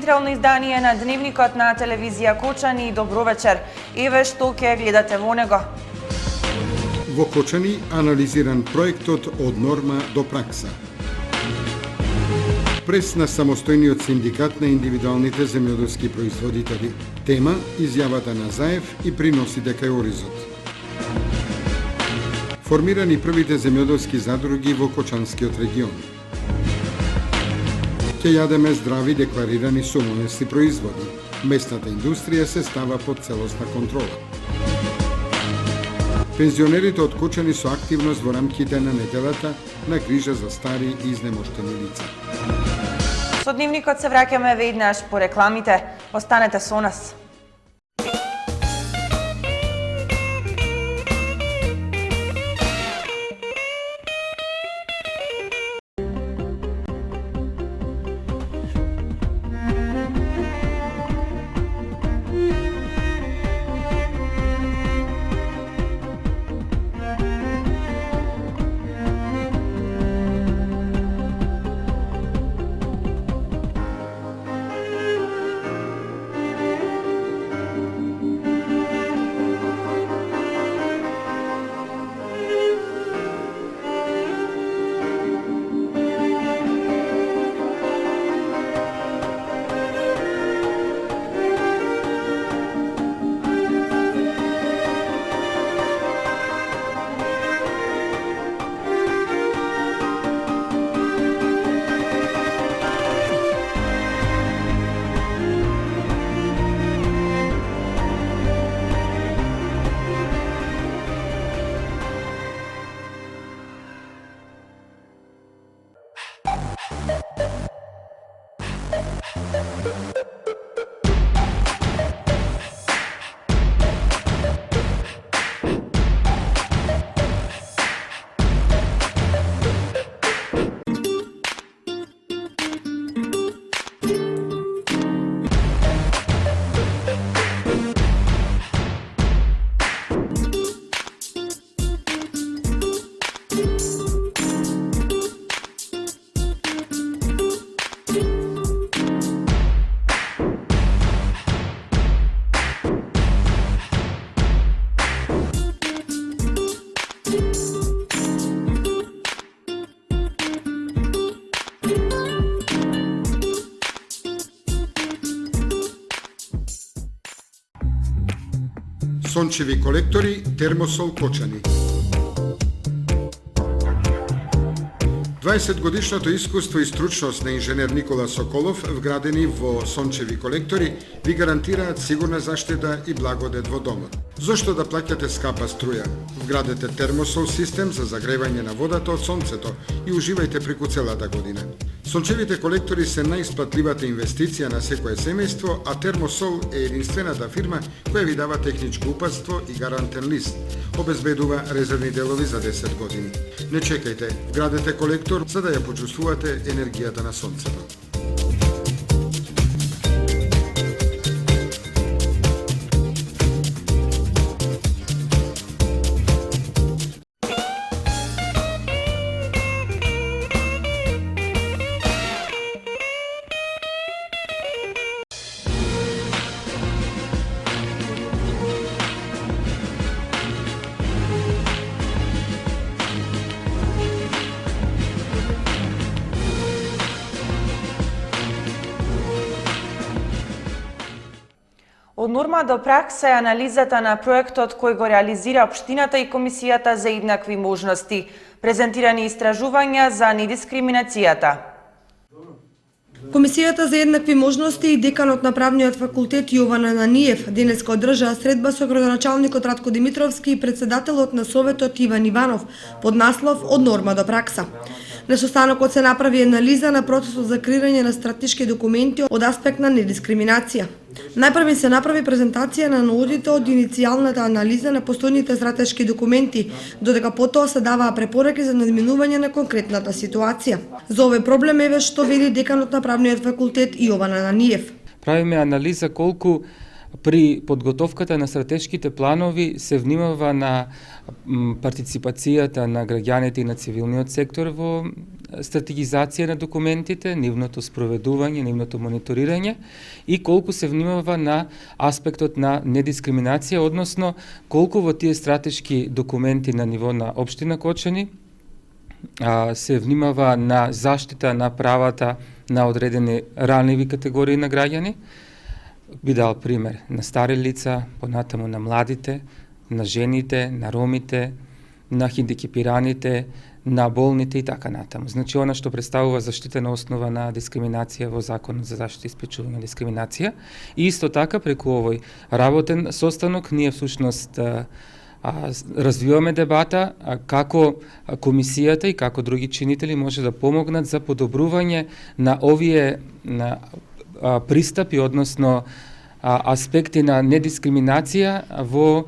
неутрално издание на дневникот на телевизија Кочани. Добро вечер. Еве што ќе гледате во него. Во Кочани анализиран проектот од норма до пракса. Прес на самостојниот синдикат на индивидуалните земјоделски производители. Тема изјавата на Заев и приносите кај Оризот. Формирани првите земјоделски задруги во Кочанскиот регион. Ќе јадеме здрави декларирани сомонести производи. Местната индустрија се става под целосна контрола. Пензионерите од Кочани со активност во рамките на неделата на грижа за стари и изнемоштени лица. Со дневникот се враќаме веднаш по рекламите. Останете со нас. Сончеви колектори Термосол Кочани. 20-годишното искуство и стручност на инженер Никола Соколов, вградени во сончеви колектори, ви гарантираат сигурна заштита и благодет во домот. Зошто да плаќате скапа струја? Вградете Термосол систем за загревање на водата од сонцето и уживајте преку целата година. Сончевите колектори се најисплатливата инвестиција на секое семејство, а Термосол е единствената фирма која ви дава техничко упатство и гарантен лист. Обезбедува резервни делови за 10 години. Не чекајте, вградете колектор за да ја почувствувате енергијата на сонцето. Од норма до пракса е анализата на проектот кој го реализира Општината и Комисијата за еднакви можности. Презентирани истражувања за недискриминацијата. Комисијата за еднакви можности и деканот на правниот факултет Јован Ананиев денеска одржаа средба со градоначалникот Радко Димитровски и председателот на Советот Иван Иванов под наслов Од норма до пракса. На состанокот се направи анализа на процесот за креирање на стратешки документи од аспект на недискриминација. Најпрви се направи презентација на наудите од иницијалната анализа на постојните стратешки документи, додека потоа се даваа препораки за надминување на конкретната ситуација. За овој проблем еве што вели деканот на правниот факултет Јован Ананиев. Правиме анализа колку при подготовката на стратешките планови се внимава на партиципацијата на граѓаните и на цивилниот сектор во стратегизација на документите, нивното спроведување, нивното мониторирање и колку се внимава на аспектот на недискриминација, односно колку во тие стратешки документи на ниво на општина Кочани се внимава на заштита на правата на одредени ранливи категории на граѓани. Би дал пример на стари лица, понатаму на младите, на жените, на ромите, на хендикепираните, на болните и така натаму. Значи, она што представува заштита на основа на дискриминација во Законот за заштита и спречување на дискриминација. И исто така, преку овој работен состанок, ние всушност развиваме дебата како комисијата и како други чинители може да помогнат за подобрување на овие пристапи, односно аспекти на недискриминација во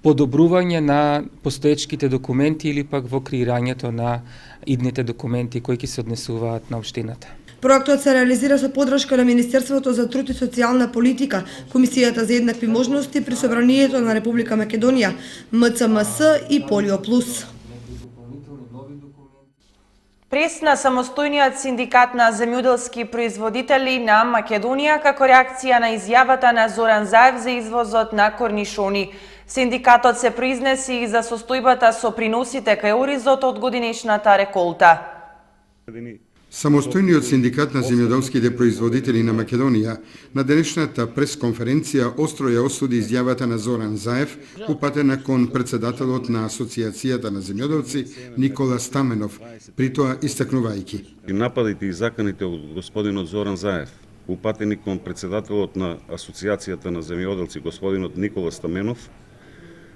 подобрување на постоечките документи или пак во креирањето на идните документи кои ќе се однесуваат на општината. Проектот се реализира со поддршка на Министерството за труд и социјална политика, Комисијата за еднакви можности при Собранието на Република Македонија, МЦМС и Полио Плюс. Пресна самостојниот синдикат на земјоделски производители на Македонија како реакција на изјавата на Зоран Заев за извозот на корнишони. Синдикатот се произнеси и за состојбата со приносите кај оризот од годинешната реколта. Самостојниот синдикат на земјоделските производители на Македонија на денешната пресконференција остро ја осуди изјавата на Зоран Заев, упатена кон председателот на Асоциацијата на земјоделци Никола Стаменов, при тоа истакнувајќи. Нападите и заканите од господинот Зоран Заев, упатени кон председателот на Асоциацијата на земјоделци господинот Никола Стаменов,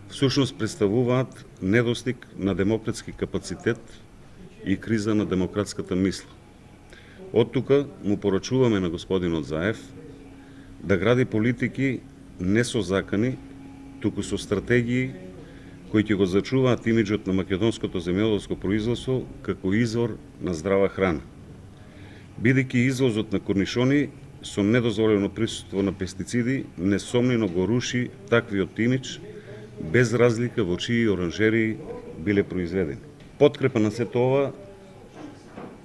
всушност представуваат недостиг на демократски капацитет и криза на демократската мисла. Од тука му порачуваме на господинот Заев да гради политики не со закани, туку со стратегии кои ќе го зачуваат имиджот на македонското земјоделско производство како извор на здрава храна. Бидејќи извозот на корнишони со недозволено присуство на пестициди несомнено го руши таквиот имидж без разлика во чии оранжерии биле произведени. Подкрепа на сето ова,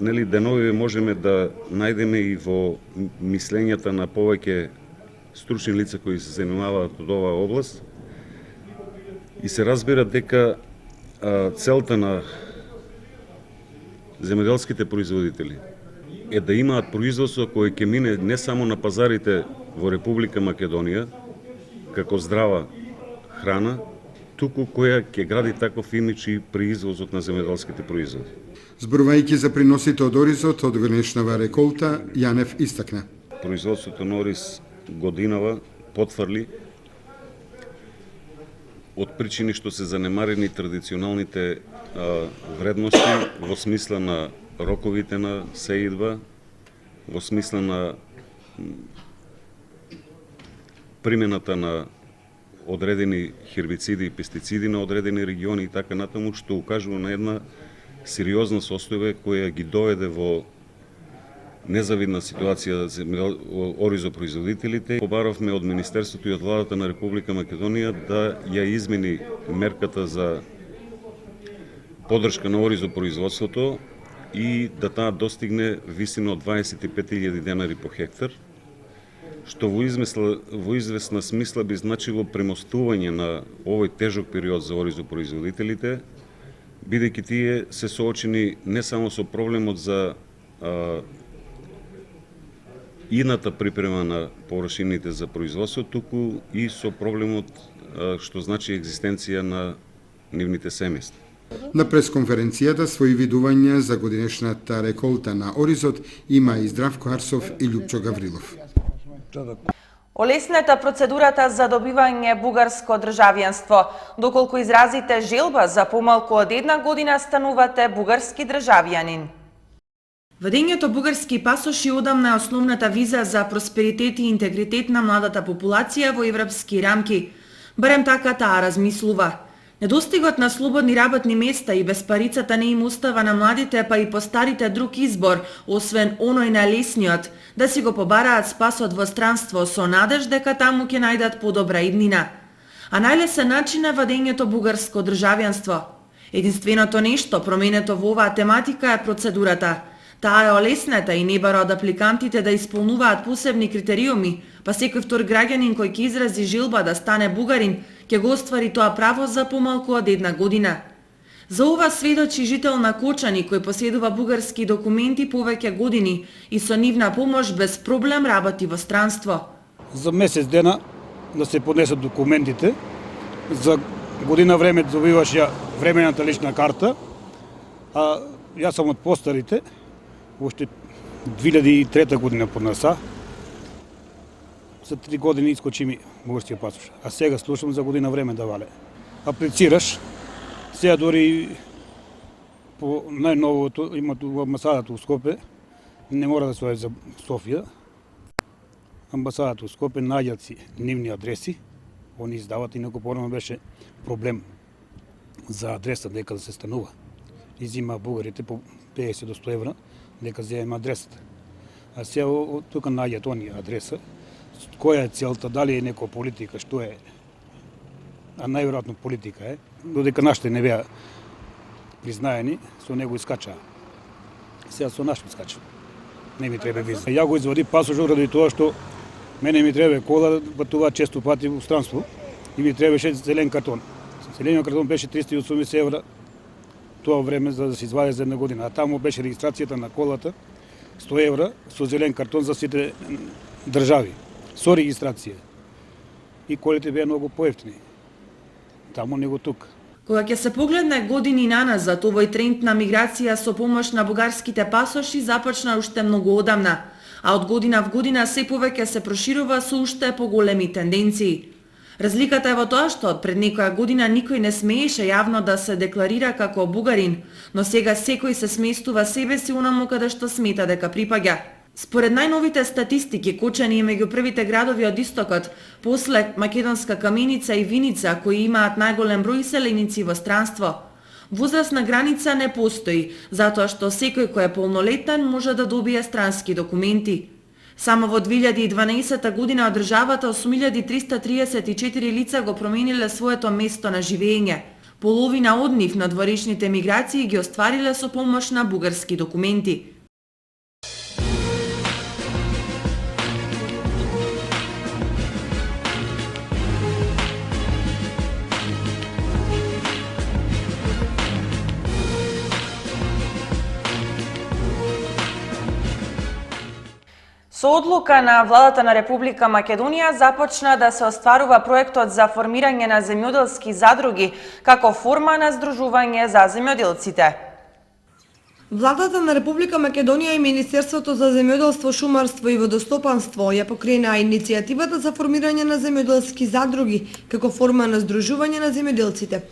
денови можеме да најдеме и во мислењата на повеќе стручни лица кои се занимаваат од оваа област и се разбира дека целта на земјоделските производители е да имаат производство кое ќе мине не само на пазарите во Република Македонија како здрава храна, туку која ќе гради таков имидж и при извозот на земјоделските производи. Зборувајќи за приносите од оризот од годинешнава реколта, Јанев истакна. Производството на ориз годинава потврли од причини што се занемарени традиционалните вредности во смисла на роковите на сеидба, во смисла на примената на одредени хербициди и пестициди на одредени региони и така натаму, што укажува на една сериозна состојба која ги доведе во незавидна ситуација за оризопроизводителите. Побаравме од Министерството и од Владата на Република Македонија да ја измени мерката за поддршка на оризопроизводството и да таа достигне висина од 25.000 денари по хектар, што во известна смисла би значило премостување на овој тежок период за оризопроизводителите, бидејќи тие се соочени не само со проблемот за идната припрема на површините за производство, туку и со проблемот што значи екзистенција на нивните семејства. На пресконференцијата своји видувања за годинешната реколта на оризот има и Здравко Арсов и Љупчо Гаврилов. Олеснета процедурата за добивање бугарско државјанство. Доколку изразите желба за помалку од една година, станувате бугарски државјанин. Вадењето бугарски пасоши одамна е основната виза за просперитет и интегритет на младата популација во европски рамки. Барем така таа размислува. Недостигот на слободни работни места и безпарицата не им остава на младите, па и постарите друг избор, освен оној на лесниот, да си го побараат спасот во странство со надеж дека таму ќе најдат подобра иднина. А најлесен начин е вадењето бугарско државјанство. Единственото нешто променето во оваа тематика е процедурата. Таа е олеснета и не бара од апликантите да исполнуваат посебни критериуми, па секој втор граѓанин кој ќе изрази желба да стане бугарин, ќе го оствари тоа право за помалку од 1 година. За ова сведочи жител на Кочани кој поседува бугарски документи повеќе години и со нивна помош без проблем работи во странство. За месец дена да се поднесат документите, за година време добиваш ја времената лична карта, а јас сум од постарите, уште 2003 година поднеса, за 3 години искочи ми бугарскиот пасош. А сега слушам за година време да вале. Аплицираш, сега дори по најновото имат во амбасадата у Скопје, не мора да се оди за Софија. Амбасадата у Скопје наѓаат си нивни адреси, они издават, инаку порано беше проблем за адреса дека да се станува. Изима бугарите по 50 до 100 евра дека земе адресата. А сега тука наѓаат они адреса, која е целта, дали е некоја политика, што е, а најверојатно политика е, додека нашите не беа признаени, со него искачаа. Сега со нашите искача. Не ми треба виза. Ја го извади пасошот ради тоа што мене ми треба кола, патува често пати во странство и ми требаше зелен картон. Зелениот картон беше 380 евра тоа време за да се извади за 1 година, а таму беше регистрацијата на колата 100 евра со зелен картон за сите држави, со регистрација. И колите беа многу поевтини. Таму него тука. Кога ќе се погледне години наназад, овој тренд на миграција со помош на бугарските пасоши започна уште многу одамна, а од година в година се повеќе се проширува со уште поголеми тенденции. Разликата е во тоа што од пред некоја година никој не смееше јавно да се декларира како бугарин, но сега секој се сместува себе си онаму каде што смета дека припаѓа. Според најновите статистики, Кочани е меѓу првите градови од истокот, после Македонска Каменица и Виница, кои имаат најголем број селеници во странство. Возрастна граница не постои, затоа што секој кој е полнолетен може да добие странски документи. Само во 2012 година од државата 8334 лица го промениле своето место на живење. Половина од нив на дворечните миграции ги оствариле со помош на бугарски документи. Со одлука на владата на Република Македонија започна да се остварува проектот за формирање на земјоделски задруги како форма на здружување за земјоделците. Владата на Република Македонија и Министерството за земјоделство, шумарство и водостопанство ја покренаа иницијативата за формирање на земјоделски задруги како форма на здружување на земјоделците.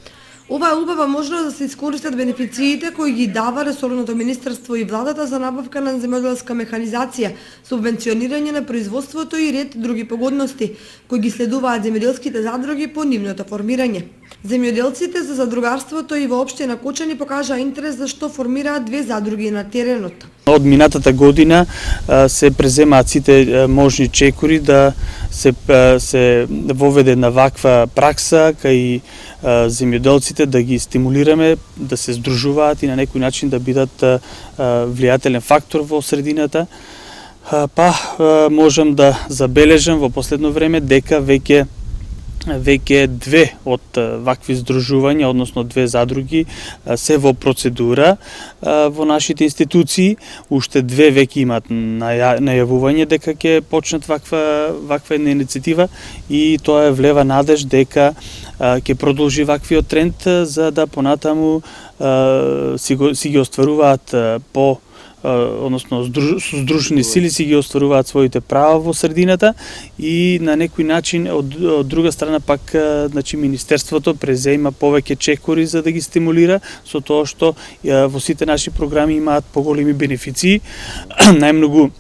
Ова е убава можност да се искористат бенефициите кои ги дава ресорното министерство и владата за набавка на земјоделска механизација, субвенционирање на производството и ред други погодности кои ги следуваат земјоделските задруги по нивното формирање. Земјоделците за задругарството и воопште на Кочани покажаа интерес за што формираат 2 задруги на теренот. Од минатата година се преземаат сите можни чекори да се воведе на ваква пракса кај земјоделците да ги стимулираме да се здружуваат и на некој начин да бидат влијателен фактор во средината. Па можам да забележам во последно време дека веќе 2 од вакви здружувања, односно 2 задруги, се во процедура во нашите институции. Уште 2 веќе имаат најавување дека ќе почнат ваква една иницијатива и тоа е влева надеж дека ќе продолжи ваквиот тренд за да понатаму си ги остваруваат односно со здружени сили си ги остваруваат своите права во средината и на некој начин од друга страна пак значи министерството презема повеќе чекори за да ги стимулира со тоа што во сите наши програми имаат поголеми бенефиции. Најмногу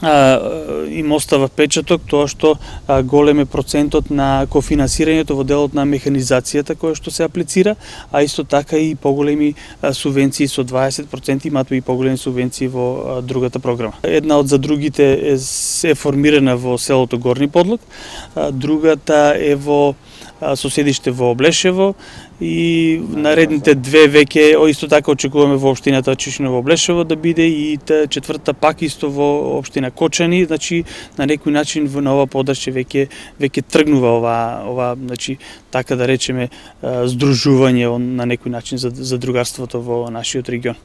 им остава печаток тоа што голем е процентот на кофинансирањето во делот на механизацијата која што се аплицира, а исто така и поголеми субвенции со 20%, имаат и поголеми субвенции во другата програма. Една од задругите е формирана во селото Горни Подлог, другата е во со седиште во Облешево и наредните две веќе исто така очекуваме во општината Чишина во Облешево да биде и четврта пак исто во општина Кочани, значи на некој начин на ова подрачје веќе тргнува ова значи така да речеме здружување на некој начин за другарството во нашиот регион.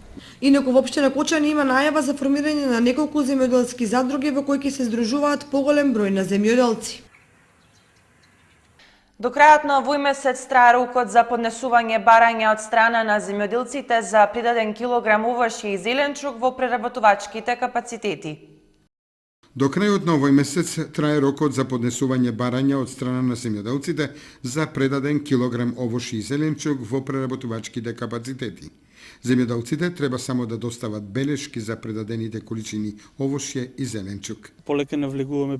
Инаку во општина Кочани има најава за формирање на неколку земјоделски задруги во кои ќе се здружуваат поголем број на земјоделци. До крајот на овој месец трае рокот за поднесување барања од страна на земјоделците за придаден килограм овошје и зеленчук во преработувачките капацитети. До крајот на овој месец трае рокот за поднесување барања од страна на земјоделците за предаден килограм овошје и зеленчук во преработувачките капацитети. Земјоделците треба само да достават белешки за предадените количини овошје и зеленчук. Полека навлегуваме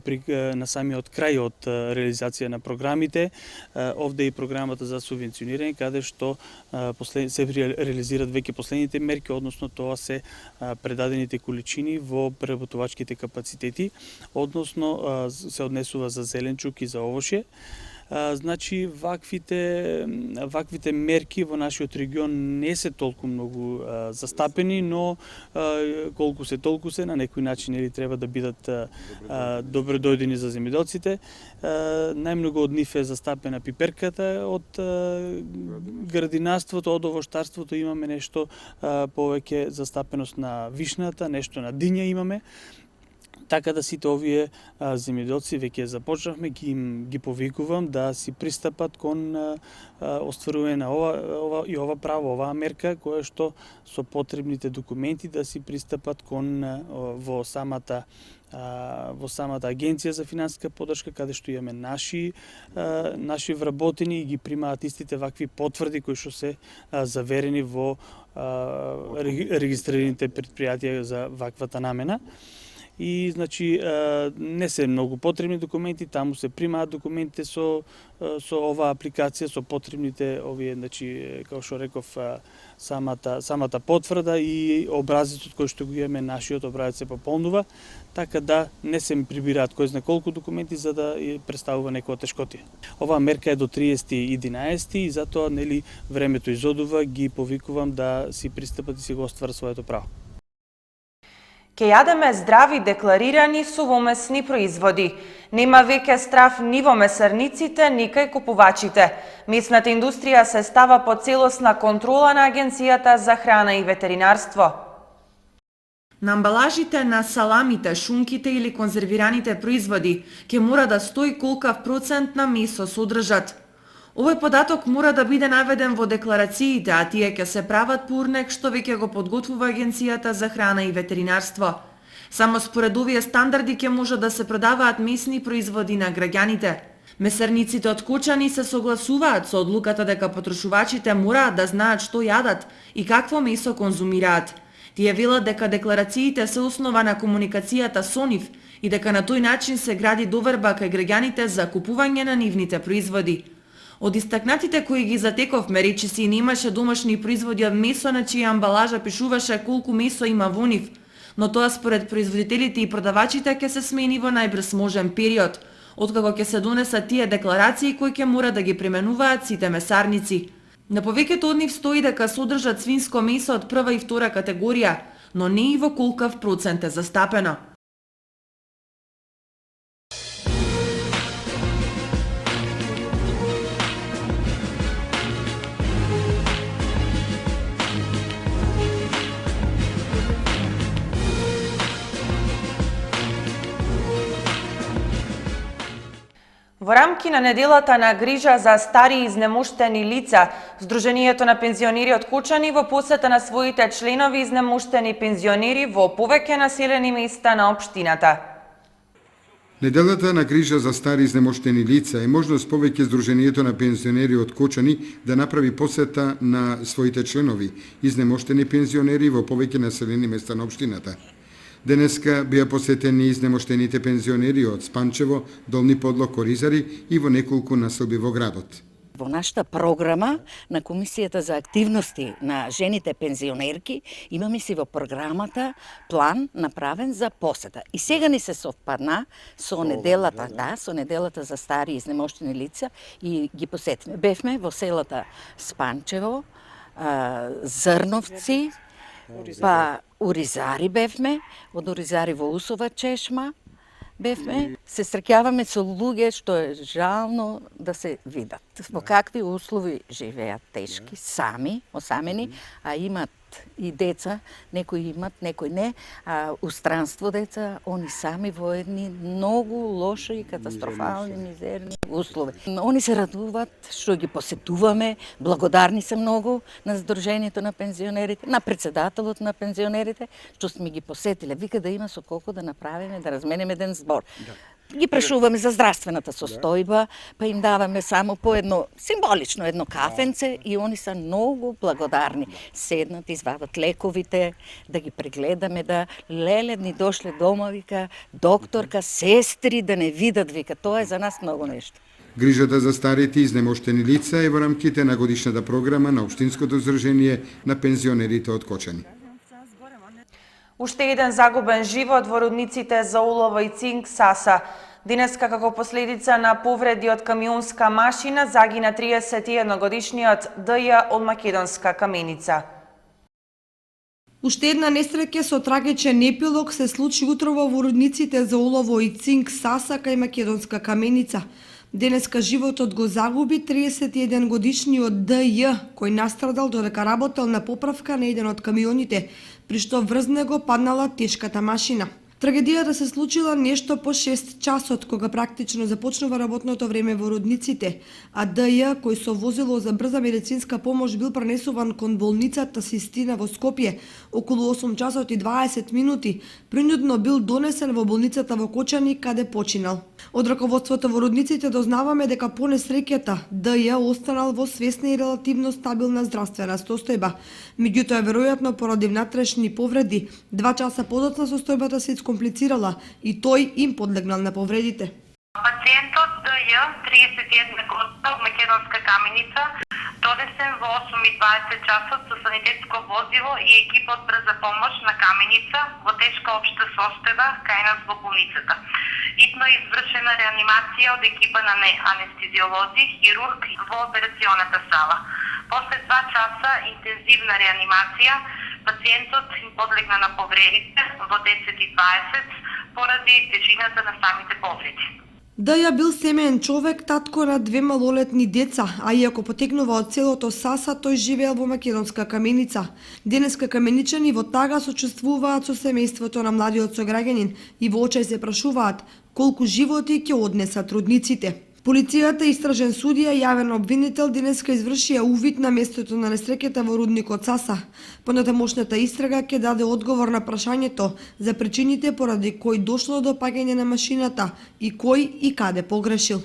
на самиот крај од реализација на програмите. Овде е и програмата за субвенционирање, каде што се реализират веќе последните мерки, односно тоа се предадените количини во преработувачките капацитети, односно се однесува за зеленчук и за овошје. Значи, ваквите мерки во нашиот регион не се толку многу застапени, но колку се толку се, на некој начин или треба да бидат добро дојдени за земјоделците. Најмногу од нив е застапена пиперката, од градинарството, од овоштарството имаме нешто повеќе застапеност на вишната, нешто на диња имаме. Така да сите овие земјоделци веќе започнавме, ги повикувам да си пристапат кон остварување на ова право, оваа мерка, која што со потребните документи да си пристапат кон во самата агенција за финансиска подршка, каде што имаме наши вработени и ги примаат истите вакви потврди кои што се заверени во регистрираните предпријатија за ваквата намена. И значи не се многу потребни документи, таму се примаат документите со оваа апликација, со потребните овие, значи како што реков, самата потврда и образецот кој што го имаме, нашиот образец се пополнува, така да не се прибираат кој знае колку документи за да представува некоја тешкотија. Оваа мерка е до 30.11 и затоа нели времето изодува, ги повикувам да си пристапат и си го остварат своето право. Ке јадеме здрави декларирани сувомесни производи. Нема веќе страф ни во месарниците, ни кај купувачите. Месната индустрија се става под целосна контрола на Агенцијата за храна и ветеринарство. На амбалажите на саламите, шунките или конзервираните производи ќе мора да стои колкав процент на месо содржат. Овој податок мора да биде наведен во декларациите, а тие ќе се прават по урнек што веќе го подготвува Агенцијата за храна и ветеринарство. Само според овие стандарди ќе може да се продаваат месни производи на граѓаните. Месарниците од Кочани се согласуваат со одлуката дека потрошувачите мораат да знаат што јадат и какво месо конзумираат. Тие велат дека декларациите се основа на комуникацијата со нив и дека на тој начин се гради доверба кај граѓаните за купување на нивните производи. Од истакнатите кои ги затековме, речиси немаше домашни производи од месо на чија амбалажа пишуваше колку месо има во нив, но тоа според производителите и продавачите ќе се смени во најбрз можен период, откако ќе се донесат тие декларации кои ќе мора да ги применуваат сите месарници. На повеќето од нив стои дека содржат свинско месо од прва и втора категорија, но не и во колкав процент е застапено. Во рамки на неделата на грижа за стари и изнемуштени лица, Сдруженијето на пензионери од Кочани во посета на своите членови изнемуштени пензионери во повеќе населени места на општината. Неделата на грижа за стари изнемоштени лица е можност повеќе Сдруженијето на пензионери од Кочани да направи посета на своите членови изнемоштени пензионери во повеќе населени места на општината. Денеска беа посетени изнемоштените пензионери од Спанчево, Долни Подлог, Коризари и во неколку населби во градот. Во нашата програма на Комисијата за активности на жените пензионерки имаме си во програмата план направен за посета. И сега ни се совпадна со неделата, со неделата за стари изнемоштени лица и ги посетиме. Бевме во селата Спанчево, Зрновци, па Оризари бевме, од Оризари во Усова чешма бевме. Се среќаваме со луѓе што е жално да се видат. Во какви услови живеат, тешки, сами, осамени, а имат и деца, некои имат, некои не, а у странство деца, они сами во едни многу лоши и катастрофални, мизерни услови. Они се радуваат што ги посетуваме, благодарни се многу на Сдруженијето на пензионерите, на председателот на пензионерите, што сме ги посетиле. Вика да има со колку да направиме, да разменеме еден збор. Ги прашуваме за здравствената состојба, па им даваме само по едно символично едно кафенце и они се многу благодарни. Седнат, извадат лековите, да ги прегледаме, да леле ни дошле дома, вика, докторка, сестри да не видат, вика, тоа е за нас многу нешто. Грижата за старите изнемоштени лица е во рамките на годишната програма на Општинското здружение на пензионерите од Кочани. Уште еден загубен живот во рудниците за олово и цинк Саса. Денеска како последица на повреди од камионска машина загина 31-годишниот Д.Ј. од Македонска Каменица. Уште една несреќа со трагичен епилог се случи утрово во рудниците за олово и цинк Саса кај Македонска Каменица. Денеска животот го загуби 31-годишниот Д.Ј. кој настрадал додека работел на поправка на еден од камионите, при што врз него паднала тешката машина. Трагедијата се случила нешто по 6 часот, кога практично започнува работното време во рудниците, а Д.Ј. кој со возило за брза медицинска помош бил пренесуван кон болницата Систина во Скопје околу 8 часот и 20 минути, принудно бил донесен во болницата во Кочани, каде починал. Од раководството во рудниците дознаваме дека по несреќата Д.Ј. останал во свесна и релативно стабилна здравствена состојба. Меѓутоа, веројатно поради внатрешни повреди, 2 часа подоцна состојбата се комплицирала и тој им подлегнал на повредите. Пациентот Д.Ј. 31 година од Македонска Каменица донесен во 8:20 часот со санитетско возило и екипа од брза помош на Каменица во тешка општа состојба кај нас во болницата. Итно извршена реанимација од екипа на анестезиолози, хирург во операционата сала. После 2 часа интензивна реанимација, пациентот им подлегна на повредите во 10:20 поради тежината на самите повреди. Д.Ј. бил семеен човек, татко на 2 малолетни деца, а иако потекнува од селото Саса, тој живеел во Македонска Каменица. Денеска каменичани во тага сочувствуваат со семејството на младиот сограѓанин и во очај се прашуваат колку животи ќе однесат рудниците. Полицијата и истражен судија јавен обвинител денеска извршија увид на местото на несреќата во рудникот Саса. Понатамошната истрага ќе даде одговор на прашањето за причините поради кои дошло до паѓање на машината и кој и каде погрешил.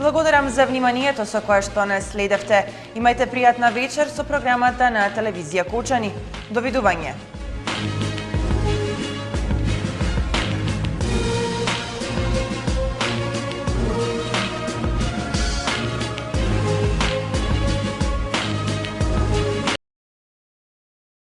Благодарам за вниманието со кое што не следевте. Имајте пријатна вечер со програмата на телевизија Кочани. Довидување.